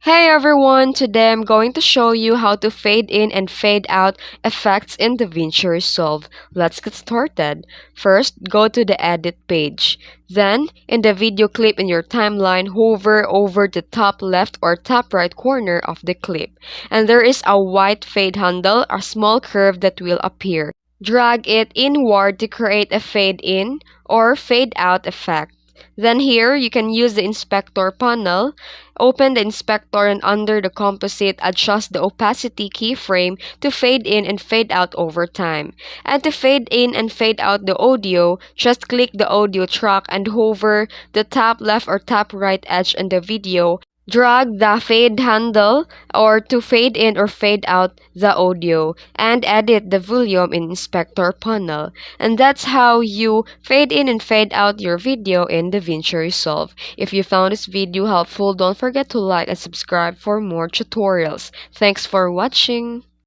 Hey everyone, today I'm going to show you how to fade in and fade out effects in DaVinci Resolve. Let's get started. First, go to the edit page. Then, in the video clip in your timeline, hover over the top left or top right corner of the clip. And there is a white fade handle, a small curve that will appear. Drag it inward to create a fade in or fade out effect. Then here, you can use the inspector panel. Open the inspector and under the composite, adjust the opacity keyframe to fade in and fade out over time. And to fade in and fade out the audio, just click the audio track and hover the top left or top right edge in the video. Drag the fade handle or to fade in or fade out the audio and edit the volume in inspector panel. And that's how you fade in and fade out your video in DaVinci Resolve. If you found this video helpful, don't forget to like and subscribe for more tutorials. Thanks for watching.